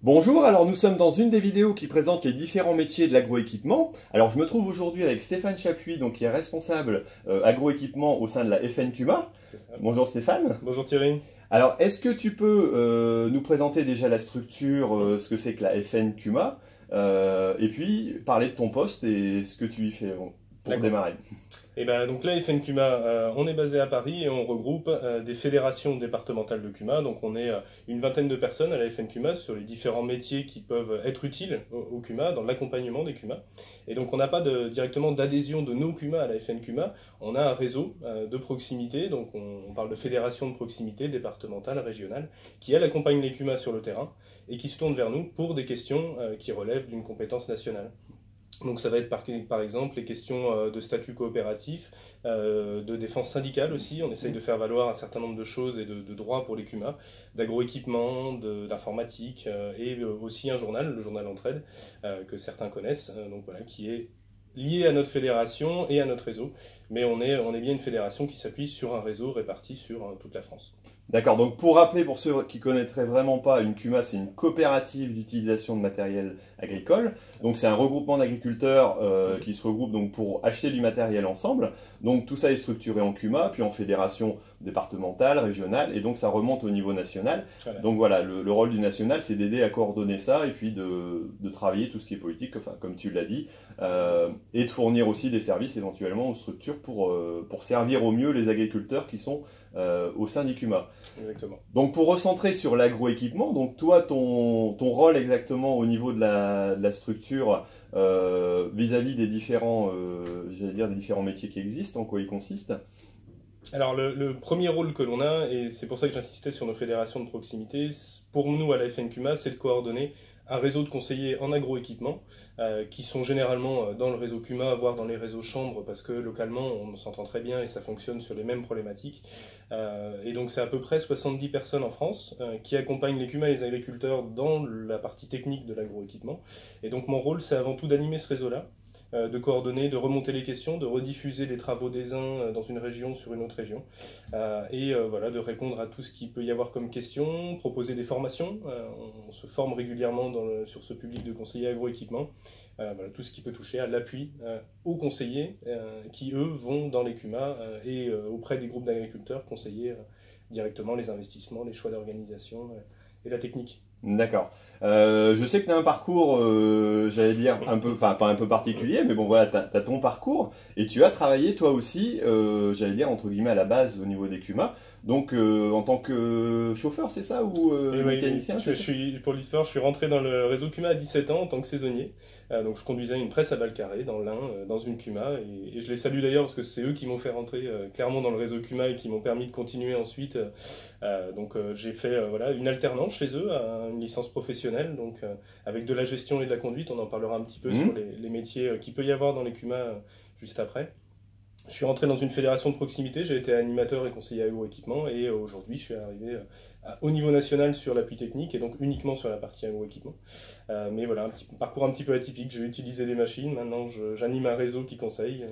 Bonjour, alors nous sommes dans une des vidéos qui présente les différents métiers de l'agroéquipement. Alors je me trouve aujourd'hui avec Stéphane Chapuis, donc, qui est responsable agroéquipement au sein de la FNCUMA. Bonjour Stéphane. Bonjour Thierry. Alors est-ce que tu peux nous présenter déjà la structure, ce que c'est que la FNCUMA, et puis parler de ton poste et ce que tu y fais pour démarrer. Et ben, donc là, FNCUMA, on est basé à Paris et on regroupe des fédérations départementales de CUMA. Donc on est une vingtaine de personnes à la FNCUMA sur les différents métiers qui peuvent être utiles au CUMA, dans l'accompagnement des CUMA. Et donc on n'a pas directement d'adhésion de nos CUMA à la FNCUMA, on a un réseau de proximité, donc on parle de fédération de proximité départementale, régionale, qui elle accompagne les CUMA sur le terrain et qui se tourne vers nous pour des questions qui relèvent d'une compétence nationale. Donc ça va être par exemple les questions de statut coopératif, de défense syndicale aussi, on essaye de faire valoir un certain nombre de choses et de droits pour les CUMA, d'agroéquipement, d'informatique et aussi un journal, le journal Entraide, que certains connaissent, donc voilà, qui est lié à notre fédération et à notre réseau, mais on est bien une fédération qui s'appuie sur un réseau réparti sur toute la France. D'accord, donc pour rappeler pour ceux qui ne connaîtraient vraiment pas, une CUMA c'est une coopérative d'utilisation de matériel agricole. Donc c'est un regroupement d'agriculteurs qui se regroupent donc pour acheter du matériel ensemble. Donc tout ça est structuré en CUMA, puis en fédération départementale, régionale, et donc ça remonte au niveau national. Voilà. Donc voilà, le rôle du national c'est d'aider à coordonner ça et puis de travailler tout ce qui est politique, enfin, comme tu l'as dit, et de fournir aussi des services éventuellement aux structures pour servir au mieux les agriculteurs qui sont au sein des CUMA. Exactement. Donc pour recentrer sur l'agroéquipement, donc toi ton rôle exactement au niveau de la structure vis-à-vis des différents, des différents métiers qui existent, en quoi ils consistent? Alors le premier rôle que l'on a, et c'est pour ça que j'insistais sur nos fédérations de proximité, pour nous à la FNCUMA, c'est de coordonner un réseau de conseillers en agroéquipement qui sont généralement dans le réseau CUMA, voire dans les réseaux chambres, parce que localement on s'entend très bien et ça fonctionne sur les mêmes problématiques. Et donc c'est à peu près 70 personnes en France qui accompagnent les CUMA et les agriculteurs dans la partie technique de l'agroéquipement. Et donc mon rôle c'est avant tout d'animer ce réseau-là, de coordonner, de remonter les questions, de rediffuser les travaux des uns dans une région sur une autre région, voilà, de répondre à tout ce qu'il peut y avoir comme questions, proposer des formations. On se forme régulièrement sur ce public de conseillers agroéquipement, voilà, tout ce qui peut toucher à l'appui aux conseillers qui, eux, vont dans les CUMA et auprès des groupes d'agriculteurs conseiller directement les investissements, les choix d'organisation et la technique. D'accord. Je sais que tu as un parcours, j'allais dire, un peu, enfin pas un peu particulier, mais bon voilà, tu as ton parcours et tu as travaillé toi aussi, j'allais dire, entre guillemets, à la base au niveau des CUMA. Donc en tant que chauffeur, c'est ça, ou mécanicien? Pour l'histoire, je suis rentré dans le réseau CUMA à 17 ans en tant que saisonnier. Donc je conduisais une presse à balles carrées dans l'Ain, dans une CUMA, et je les salue d'ailleurs parce que c'est eux qui m'ont fait rentrer clairement dans le réseau CUMA et qui m'ont permis de continuer ensuite. J'ai fait voilà, une alternance chez eux, une licence professionnelle, donc avec de la gestion et de la conduite. On en parlera un petit peu sur les métiers qu'il peut y avoir dans les CUMA juste après. Je suis rentré dans une fédération de proximité, j'ai été animateur et conseiller agroéquipement, et aujourd'hui je suis arrivé au niveau national sur l'appui technique et donc uniquement sur la partie agroéquipement. Mais voilà, un parcours un petit peu atypique, j'ai utilisé des machines, maintenant j'anime un réseau qui conseille.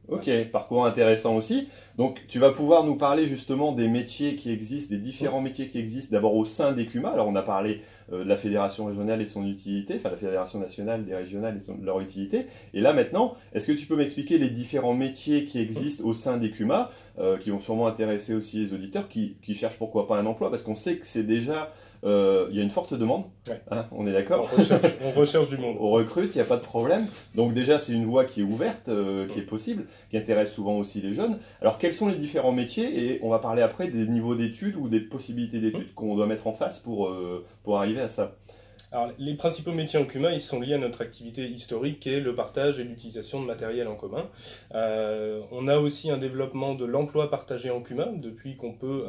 Ok, parcours intéressant aussi. Donc tu vas pouvoir nous parler justement des métiers qui existent, des différents métiers qui existent d'abord au sein des CUMA. Alors on a parlé de la fédération régionale et son utilité, enfin la fédération nationale des régionales et leur utilité. Et là maintenant, est-ce que tu peux m'expliquer les différents métiers qui existent au sein des CUMA, qui vont sûrement intéresser aussi les auditeurs qui cherchent pourquoi pas un emploi, parce qu'on sait que c'est déjà... il y a une forte demande, ouais. Hein, on est d'accord. On recherche du monde. On recrute, il n'y a pas de problème. Donc déjà, c'est une voie qui est ouverte, qui est possible, qui intéresse souvent aussi les jeunes. Alors, quels sont les différents métiers? Et on va parler après des niveaux d'études ou des possibilités d'études qu'on doit mettre en face pour arriver à ça. Alors, les principaux métiers en CUMA, ils sont liés à notre activité historique qui est le partage et l'utilisation de matériel en commun. On a aussi un développement de l'emploi partagé en CUMA depuis qu'on peut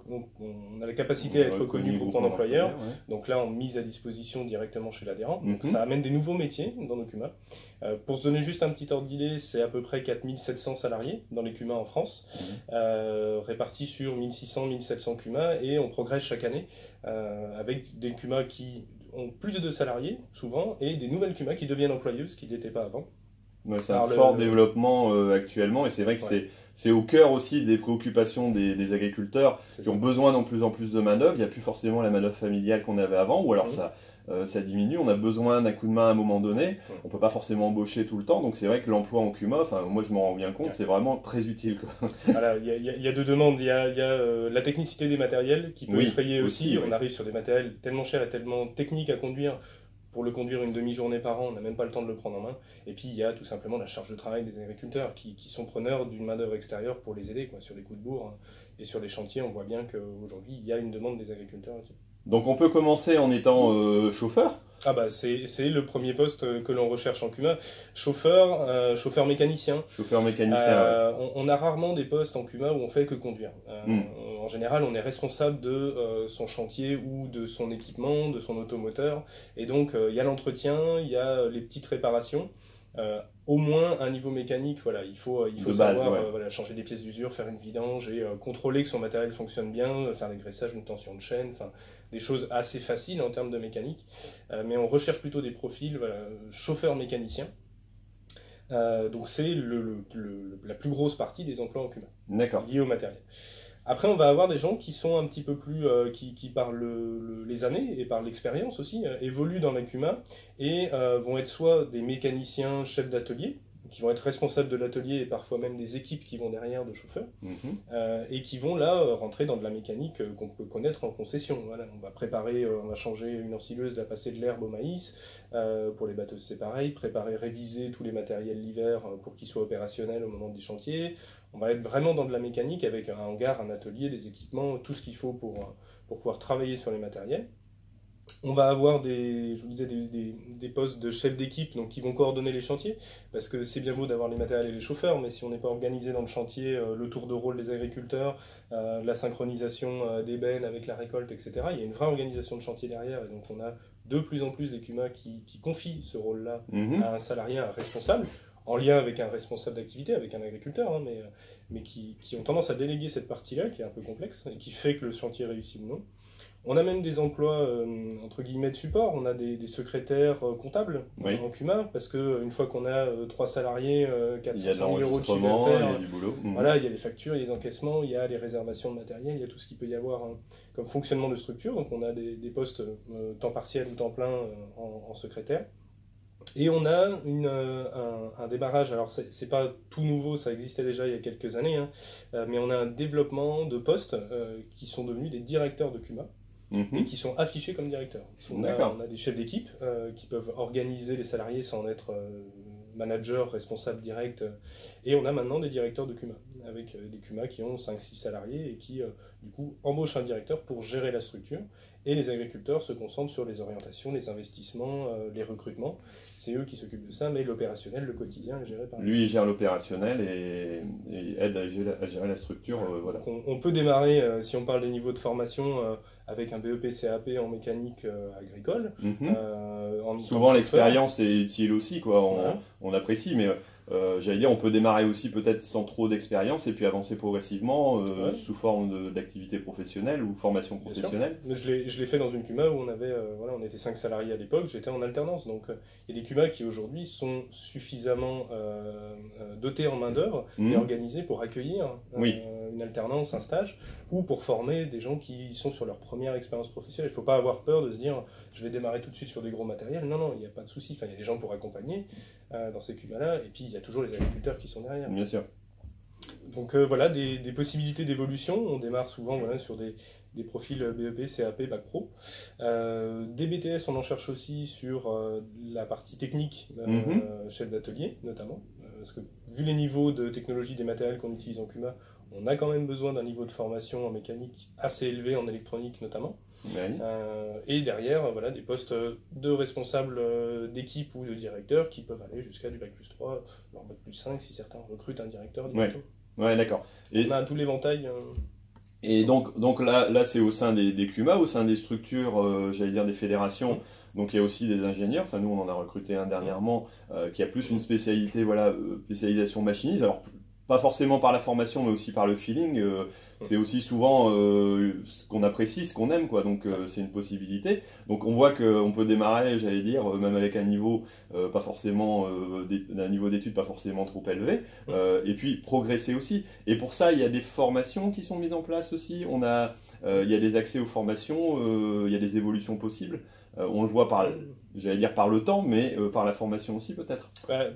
on a la capacité à être reconnu groupement d'employeurs. Ouais. Donc là, on mise à disposition directement chez l'adhérent. Donc ça amène des nouveaux métiers dans nos CUMA. Pour se donner juste un petit ordre d'idée, c'est à peu près 4700 salariés dans les CUMA en France, répartis sur 1600-1700 CUMA, et on progresse chaque année avec des CUMA qui ont plus de salariés, souvent, et des nouvelles CUMA qui deviennent employeuses, ce qui n'était pas avant. Ouais, c'est un fort développement actuellement, et c'est vrai que c'est au cœur aussi des préoccupations des agriculteurs qui ont besoin de plus en plus de main-d'œuvre. Il n'y a plus forcément la main-d'œuvre familiale qu'on avait avant, ou alors ça diminue. On a besoin d'un coup de main à un moment donné. On ne peut pas forcément embaucher tout le temps, donc c'est vrai que l'emploi en CUMA, moi je m'en rends bien compte, c'est vraiment très utile, quoi. Voilà, il y a deux demandes. Il y a la technicité des matériels qui peut effrayer aussi. On arrive sur des matériels tellement chers et tellement techniques à conduire. Pour le conduire une demi-journée par an, on n'a même pas le temps de le prendre en main. Et puis il y a tout simplement la charge de travail des agriculteurs qui sont preneurs d'une main-d'œuvre extérieure pour les aider, quoi, sur les coups de bourre. Et sur les chantiers, on voit bien qu'aujourd'hui, il y a une demande des agriculteurs là-dessus. Donc on peut commencer en étant chauffeur. Ah bah c'est le premier poste que l'on recherche en CUMA. Chauffeur mécanicien. Chauffeur mécanicien, on a rarement des postes en CUMA où on fait que conduire. En général, on est responsable de son chantier ou de son équipement, de son automoteur. Et donc, il y a l'entretien, il y a les petites réparations. Au moins un niveau mécanique, voilà, il faut savoir voilà, changer des pièces d'usure, faire une vidange et contrôler que son matériel fonctionne bien, faire des graissages, une tension de chaîne, enfin des choses assez faciles en termes de mécanique. Mais on recherche plutôt des profils voilà, chauffeurs mécaniciens. Donc c'est la plus grosse partie des emplois en CUMA, liés au matériel. Après, on va avoir des gens qui sont un petit peu plus, qui par les années et par l'expérience aussi, évoluent dans la CUMA et vont être soit des mécaniciens chefs d'atelier, qui vont être responsables de l'atelier et parfois même des équipes qui vont derrière de chauffeurs, et qui vont là rentrer dans de la mécanique qu'on peut connaître en concession. Voilà, on va préparer, on va changer une ensileuse, la passer de l'herbe au maïs, pour les batteuses c'est pareil, préparer, réviser tous les matériels l'hiver pour qu'ils soient opérationnels au moment des chantiers. On va être vraiment dans de la mécanique avec un hangar, un atelier, des équipements, tout ce qu'il faut pour pouvoir travailler sur les matériels. On va avoir je vous disais, des postes de chef d'équipe donc qui vont coordonner les chantiers, parce que c'est bien beau d'avoir les matériels et les chauffeurs, mais si on n'est pas organisé dans le chantier, le tour de rôle des agriculteurs, la synchronisation des bennes avec la récolte, etc., il y a une vraie organisation de chantier derrière, et donc on a de plus en plus des CUMA qui confient ce rôle-là à un salarié, à un responsable, en lien avec un responsable d'activité, avec un agriculteur, hein, mais qui ont tendance à déléguer cette partie-là, qui est un peu complexe, et qui fait que le chantier réussit ou non. On a même des emplois, entre guillemets, de support. On a des secrétaires comptables en CUMA, parce qu'une fois qu'on a 3 salariés, 400 000 euros de chiffre d'affaires, il y a du boulot. Voilà, il y a les factures, il y a les encaissements, il y a les réservations de matériel, il y a tout ce qu'il peut y avoir comme fonctionnement de structure. Donc on a des postes temps partiel ou temps plein en secrétaire. Et on a un démarrage, alors c'est pas tout nouveau, ça existait déjà il y a quelques années, hein, mais on a un développement de postes qui sont devenus des directeurs de CUMA. Et qui sont affichés comme directeurs. On a des chefs d'équipe qui peuvent organiser les salariés sans être manager, responsable direct. Et on a maintenant des directeurs de CUMA, avec des CUMA qui ont 5-6 salariés et qui, du coup, embauchent un directeur pour gérer la structure. Et les agriculteurs se concentrent sur les orientations, les investissements, les recrutements. C'est eux qui s'occupent de ça, mais l'opérationnel, le quotidien est géré par eux. Lui, il gère l'opérationnel et aide à gérer la structure. Voilà. On peut démarrer, si on parle des niveaux de formation, avec un BEP CAP en mécanique agricole. Souvent, l'expérience est utile aussi, quoi. On apprécie, mais j'allais dire, on peut démarrer aussi peut-être sans trop d'expérience et puis avancer progressivement sous forme d'activité professionnelle ou formation professionnelle. Je l'ai fait dans une CUMA où on était 5 salariés à l'époque, j'étais en alternance. Donc il y a des CUMA qui aujourd'hui sont suffisamment dotés en main-d'œuvre et organisés pour accueillir une alternance, un stage, ou pour former des gens qui sont sur leur première expérience professionnelle. Il ne faut pas avoir peur de se dire je vais démarrer tout de suite sur des gros matériels. Non, il n'y a pas de souci. Enfin, il y a des gens pour accompagner dans ces CUMA-là, et puis il y a toujours les agriculteurs qui sont derrière. Bien sûr. Donc voilà, des possibilités d'évolution. On démarre souvent sur des profils BEP, CAP, Bac Pro. Des BTS, on en cherche aussi sur la partie technique, chef d'atelier notamment. Parce que vu les niveaux de technologie des matériels qu'on utilise en CUMA, on a quand même besoin d'un niveau de formation en mécanique assez élevé, en électronique notamment. Et derrière, des postes de responsables d'équipe ou de directeur qui peuvent aller jusqu'à du Bac+3, voire Bac+5 si certains recrutent un directeur bientôt. Ouais, d'accord. On a tout l'éventail. Et donc là c'est au sein des CUMA, au sein des structures, j'allais dire des fédérations. Donc il y a aussi des ingénieurs. Enfin, nous on en a recruté un dernièrement qui a plus une spécialité, spécialisation machiniste. Alors pas forcément par la formation, mais aussi par le feeling. C'est aussi souvent ce qu'on apprécie, ce qu'on aime, quoi. Donc c'est une possibilité. Donc on voit qu'on peut démarrer, j'allais dire, même avec un niveau pas forcément d'un niveau d'études pas forcément trop élevé, et puis progresser aussi. Et pour ça, il y a des formations qui sont mises en place aussi. Il y a des accès aux formations, il y a des évolutions possibles. On le voit j'allais dire par le temps, mais par la formation aussi peut-être.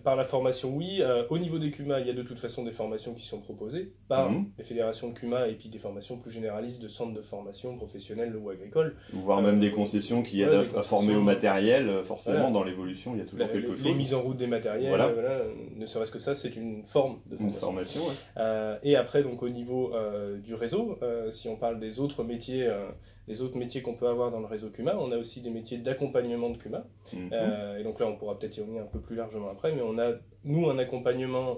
Par la formation, oui. Au niveau des CUMA, il y a de toute façon des formations qui sont proposées par les fédérations de CUMA et puis des formations plus généralistes de centres de formation professionnels ou agricoles. Voire même des concessions qui aident à former au matériel, forcément dans l'évolution, il y a toujours quelque chose. Les mises en route des matériels, ne serait-ce que ça, c'est une forme de formation. Et après, donc au niveau du réseau, si on parle des autres métiers qu'on peut avoir dans le réseau CUMA, on a aussi des métiers d'accompagnement de CUMA. Et donc là, on pourra peut-être y revenir un peu plus largement après, mais on a, nous, un accompagnement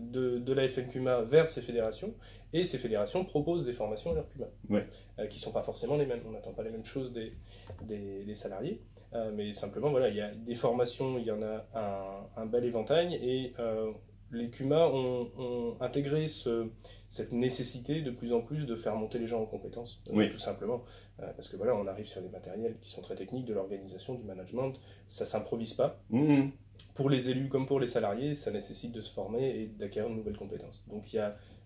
de la FNCUMA vers ces fédérations, et ces fédérations proposent des formations à leurs CUMA, qui ne sont pas forcément les mêmes. On n'attend pas les mêmes choses des salariés, mais simplement, voilà, il y a des formations, il y en a un bel éventail, et les CUMA ont intégré cette nécessité de plus en plus de faire monter les gens en compétences, tout simplement. Parce que voilà, on arrive sur des matériels qui sont très techniques, de l'organisation, du management, ça ne s'improvise pas. Pour les élus comme pour les salariés, ça nécessite de se former et d'acquérir de nouvelles compétences. Donc il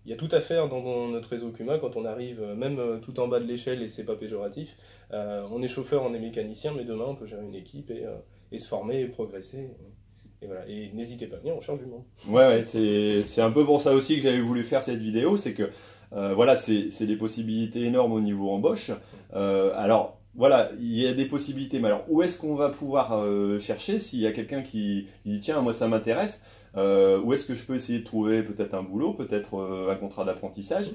y a tout à faire dans notre réseau CUMA quand on arrive, même tout en bas de l'échelle, et c'est pas péjoratif. On est chauffeur, on est mécanicien, mais demain on peut gérer une équipe et se former et progresser. Et voilà, et n'hésitez pas à venir, on cherche du monde. Ouais, c'est un peu pour ça aussi que j'avais voulu faire cette vidéo, c'est que voilà, c'est des possibilités énormes au niveau embauche. Alors voilà, il y a des possibilités, mais alors où est-ce qu'on va pouvoir chercher s'il y a quelqu'un qui dit tiens, moi ça m'intéresse, où est-ce que je peux essayer de trouver peut-être un boulot, peut-être un contrat d'apprentissage,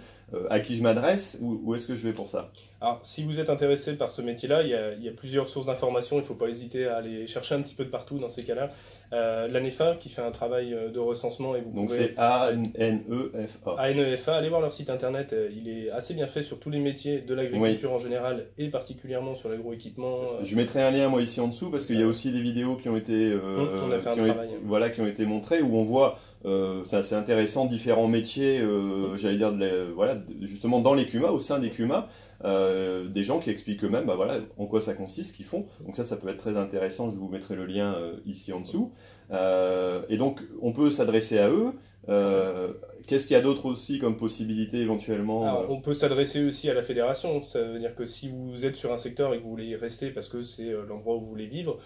à qui je m'adresse, où est-ce que je vais pour ça? Alors, si vous êtes intéressé par ce métier-là, il y a plusieurs sources d'informations, il ne faut pas hésiter à aller chercher un petit peu de partout dans ces cas-là. L'ANEFA qui fait un travail de recensement et vous Donc pouvez... c'est ANEFA. ANEFA, allez voir leur site internet, il est assez bien fait sur tous les métiers de l'agriculture en général et particulièrement sur l'agroéquipement. Je mettrai un lien moi ici en dessous parce qu'il y a aussi des vidéos qui ont été, qui ont été montrées où on voit, c'est assez intéressant, différents métiers, j'allais dire, voilà, justement dans les CUMA, au sein des CUMA. Des gens qui expliquent eux-mêmes voilà, en quoi ça consiste, ce qu'ils font. Donc ça peut être très intéressant, je vous mettrai le lien ici en dessous. Et donc on peut s'adresser à eux. Qu'est-ce qu'il y a d'autre aussi comme possibilité éventuellement? Alors, on peut s'adresser aussi à la fédération, ça veut dire que si vous êtes sur un secteur et que vous voulez y rester parce que c'est l'endroit où vous voulez vivre,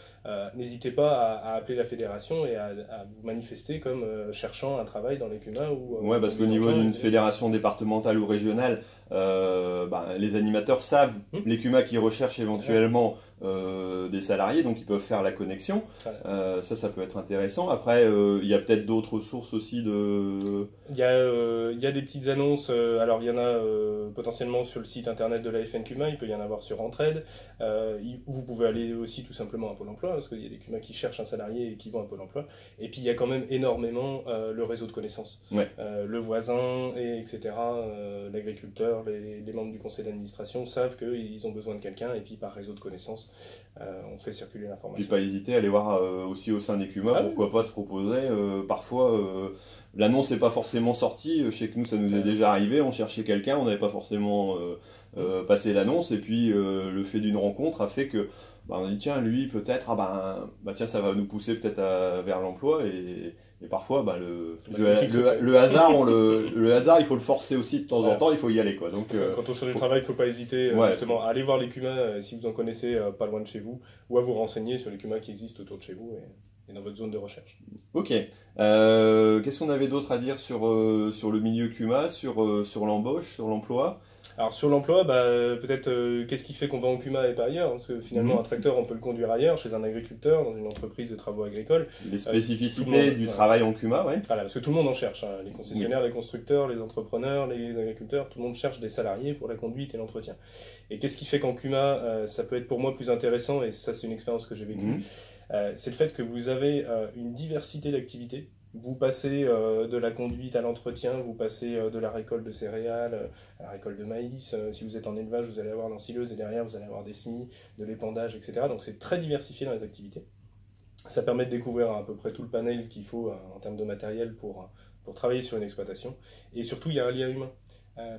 n'hésitez pas à appeler la fédération et à vous manifester comme cherchant un travail dans les CUMA. Ouais, parce qu'au niveau d'une fédération départementale ou régionale, les animateurs savent les CUMA qui recherchent éventuellement des salariés, donc ils peuvent faire la connexion. Ça peut être intéressant. Après, il y a peut-être d'autres sources aussi de... Il y a des petites annonces, alors il y en a potentiellement sur le site internet de la FNCUMA, il peut y en avoir sur Entraide. Vous pouvez aller aussi tout simplement à Pôle emploi, parce qu'il y a des CUMA qui cherchent un salarié et qui vont à Pôle emploi. Et puis il y a quand même énormément le réseau de connaissances. Le voisin, etc., l'agriculteur, les membres du conseil d'administration savent qu'ils ont besoin de quelqu'un, et puis par réseau de connaissances, on fait circuler l'information. Puis pas hésiter à aller voir aussi au sein des CUMA, pourquoi pas se proposer. Parfois, l'annonce n'est pas forcément sortie. Je sais que nous, ça nous est déjà arrivé. On cherchait quelqu'un, on n'avait pas forcément passé l'annonce. Et puis, le fait d'une rencontre a fait que on dit tiens, lui, peut-être, tiens, ça va nous pousser peut-être vers l'emploi. Et parfois, le hasard, le hasard, il faut le forcer aussi de temps en temps. Il faut y aller, quoi. Donc, quand on cherche du travail, il ne faut pas hésiter justement à aller voir les CUMA si vous en connaissez pas loin de chez vous, ou à vous renseigner sur les CUMA qui existent autour de chez vous et dans votre zone de recherche. Ok. Qu'est-ce qu'on avait d'autre à dire sur le milieu CUMA, sur l'embauche, sur l'emploi? Alors sur l'emploi, peut-être qu'est-ce qui fait qu'on va en CUMA et pas ailleurs? Parce que finalement, un tracteur, on peut le conduire ailleurs, chez un agriculteur, dans une entreprise de travaux agricoles. Les spécificités du travail en CUMA, Voilà, parce que tout le monde en cherche. Les concessionnaires, les constructeurs, les entrepreneurs, les agriculteurs, tout le monde cherche des salariés pour la conduite et l'entretien. Et qu'est-ce qui fait qu'en CUMA, ça peut être pour moi plus intéressant, et ça c'est une expérience que j'ai vécue, c'est le fait que vous avez une diversité d'activités. Vous passez de la conduite à l'entretien, vous passez de la récolte de céréales à la récolte de maïs. Si vous êtes en élevage, vous allez avoir l'ensileuse et derrière, vous allez avoir des semis, de l'épandage, etc. Donc c'est très diversifié dans les activités. Ça permet de découvrir à peu près tout le panel qu'il faut en termes de matériel pour pour travailler sur une exploitation. Et surtout, il y a un lien humain.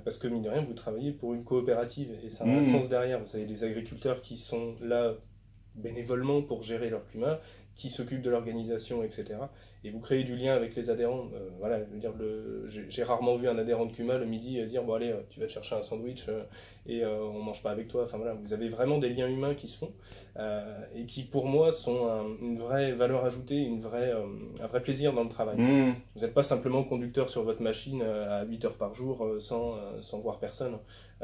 Parce que mine de rien, vous travaillez pour une coopérative et ça a un sens derrière. Vous avez des agriculteurs qui sont là bénévolement pour gérer leur CUMA, qui s'occupent de l'organisation, etc. Et vous créez du lien avec les adhérents. Voilà, je veux dire, j'ai rarement vu un adhérent de CUMA le midi dire bon allez, tu vas te chercher un sandwich et on mange pas avec toi. Enfin voilà, vous avez vraiment des liens humains qui se font et qui pour moi sont une vraie valeur ajoutée, un vrai plaisir dans le travail. Vous n'êtes pas simplement conducteur sur votre machine à 8 heures par jour sans voir personne.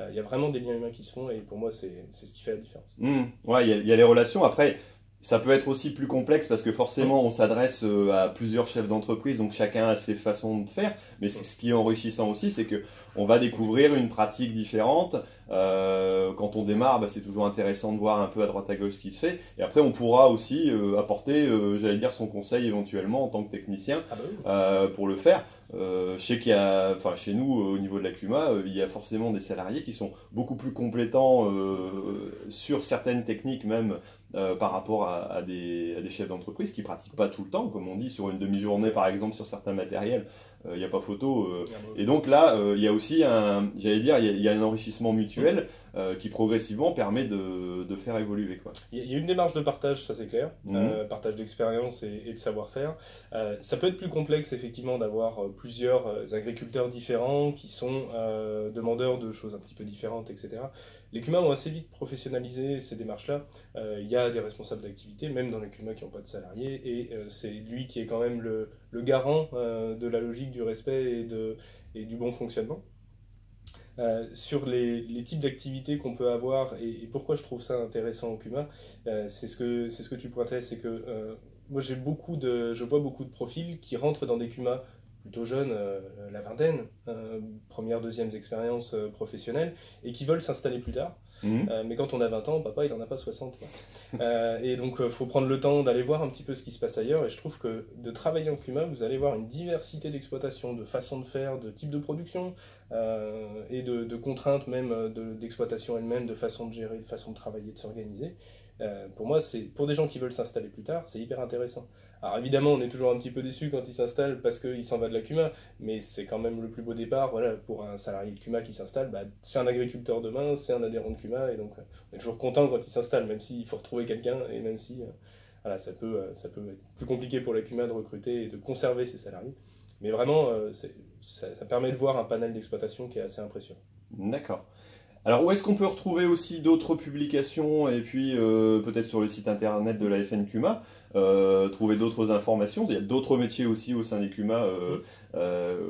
Il y a vraiment des liens humains qui se font et pour moi c'est ce qui fait la différence. Ouais, il y a les relations. Après, ça peut être aussi plus complexe parce que forcément on s'adresse à plusieurs chefs d'entreprise, donc chacun a ses façons de faire. Mais c'est ce qui est enrichissant aussi, c'est que on va découvrir une pratique différente. Quand on démarre, c'est toujours intéressant de voir un peu à droite à gauche ce qui se fait. Et après, on pourra aussi apporter, j'allais dire, son conseil éventuellement en tant que technicien pour le faire. Je sais qu'il y a, enfin chez nous au niveau de la CUMA, il y a forcément des salariés qui sont beaucoup plus compétents sur certaines techniques même. Par rapport à des chefs d'entreprise qui pratiquent pas tout le temps, comme on dit, sur une demi-journée par exemple sur certains matériels, il n'y a pas photo. Et donc là, il y a aussi j'allais dire, il y a un enrichissement mutuel qui progressivement permet de faire évoluer, quoi. Il y a une démarche de partage, ça c'est clair, partage d'expérience et de savoir-faire. Ça peut être plus complexe effectivement d'avoir plusieurs agriculteurs différents qui sont demandeurs de choses un petit peu différentes, etc. Les CUMA ont assez vite professionnalisé ces démarches-là. Il y a des responsables d'activité, même dans les CUMA qui n'ont pas de salariés, et c'est lui qui est quand même le garant de la logique du respect et du bon fonctionnement. Sur les types d'activités qu'on peut avoir et pourquoi je trouve ça intéressant au CUMA, c'est ce que tu pointais, c'est que moi je vois beaucoup de profils qui rentrent dans des CUMA plutôt jeunes, la vingtaine, première, deuxième expérience professionnelle, et qui veulent s'installer plus tard. Mais quand on a 20 ans, papa il n'en a pas 60. Et donc il faut prendre le temps d'aller voir un petit peu ce qui se passe ailleurs, et je trouve que de travailler en CUMA, vous allez voir une diversité d'exploitation, de façons de faire, de types de production, et de contraintes même d'exploitation elle-même, de façon de gérer, de façon de travailler, de s'organiser. Pour moi, pour des gens qui veulent s'installer plus tard, c'est hyper intéressant. Alors évidemment, on est toujours un petit peu déçu quand il s'installe parce qu'il s'en va de la CUMA, mais c'est quand même le plus beau départ. Voilà, pour un salarié de CUMA qui s'installe, c'est un agriculteur demain, c'est un adhérent de CUMA, et donc on est toujours content quand il s'installe, même s'il faut retrouver quelqu'un, et même si voilà, ça peut être plus compliqué pour la CUMA de recruter et de conserver ses salariés. Mais vraiment, ça permet de voir un panel d'exploitation qui est assez impressionnant. D'accord. Alors, où est-ce qu'on peut retrouver aussi d'autres publications et puis peut-être sur le site internet de la FNCUMA, trouver d'autres informations? Il y a d'autres métiers aussi au sein des CUMA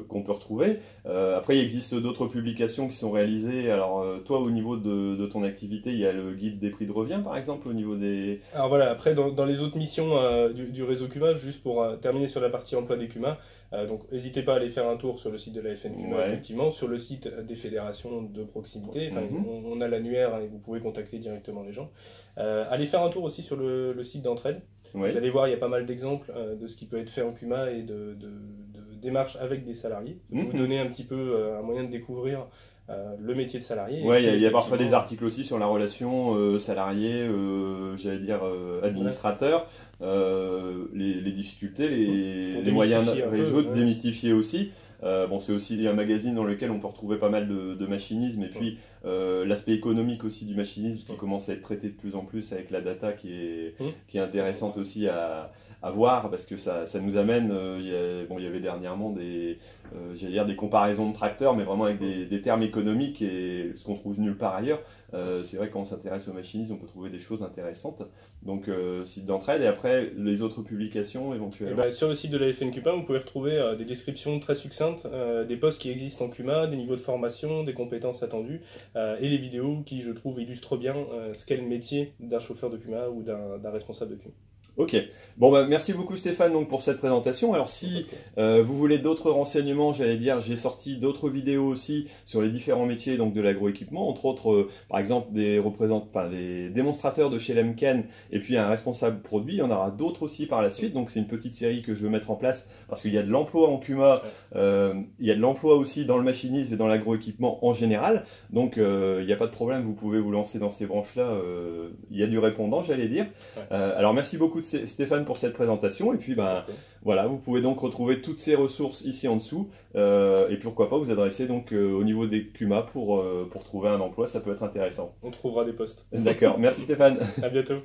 qu'on peut retrouver. Après, il existe d'autres publications qui sont réalisées. Alors, toi, au niveau de ton activité, il y a le guide des prix de revient, par exemple, au niveau des... Alors voilà, après, dans les autres missions du réseau CUMA, juste pour terminer sur la partie emploi des CUMA, donc n'hésitez pas à aller faire un tour sur le site de la FNCUMA, effectivement, sur le site des fédérations de proximité. Enfin, on a l'annuaire et vous pouvez contacter directement les gens. Allez faire un tour aussi sur le site d'Entraide. Vous allez voir, il y a pas mal d'exemples de ce qui peut être fait en CUMA et de démarches avec des salariés. Vous donner un petit peu un moyen de découvrir le métier de salarié. Oui, il y a parfois des articles aussi sur la relation salarié, j'allais dire administrateur, les difficultés, les moyens de résoudre, démystifier aussi. Bon, c'est aussi un magazine dans lequel on peut retrouver pas mal de machinisme et puis l'aspect économique aussi du machinisme qui commence à être traité de plus en plus avec la data qui est intéressante aussi à voir parce que ça nous amène, il y avait dernièrement j'allais dire des comparaisons de tracteurs mais vraiment avec des termes économiques et ce qu'on trouve nulle part ailleurs. C'est vrai que quand on s'intéresse au machinisme on peut trouver des choses intéressantes. Donc site d'entraide et après les autres publications éventuellement. Sur le site de la FNCUMA vous pouvez retrouver des descriptions très succinctes des postes qui existent en CUMA, des niveaux de formation, des compétences attendues et les vidéos qui je trouve illustrent bien ce qu'est le métier d'un chauffeur de CUMA ou d'un responsable de CUMA. Ok, bon merci beaucoup Stéphane donc, pour cette présentation. Alors si vous voulez d'autres renseignements, j'allais dire, j'ai sorti d'autres vidéos aussi sur les différents métiers donc, de l'agroéquipement, entre autres par exemple des démonstrateurs de chez Lemken et puis un responsable produit, il y en aura d'autres aussi par la suite, donc c'est une petite série que je veux mettre en place parce qu'il y a de l'emploi en CUMA, il y a de l'emploi aussi dans le machinisme et dans l'agroéquipement en général, donc il n'y a pas de problème, vous pouvez vous lancer dans ces branches-là, il y a du répondant j'allais dire. Alors merci beaucoup Stéphane pour cette présentation et puis Voilà, vous pouvez donc retrouver toutes ces ressources ici en dessous, et pourquoi pas vous adresser donc au niveau des CUMA pour trouver un emploi, ça peut être intéressant. On trouvera des postes. D'accord, merci Stéphane. À bientôt.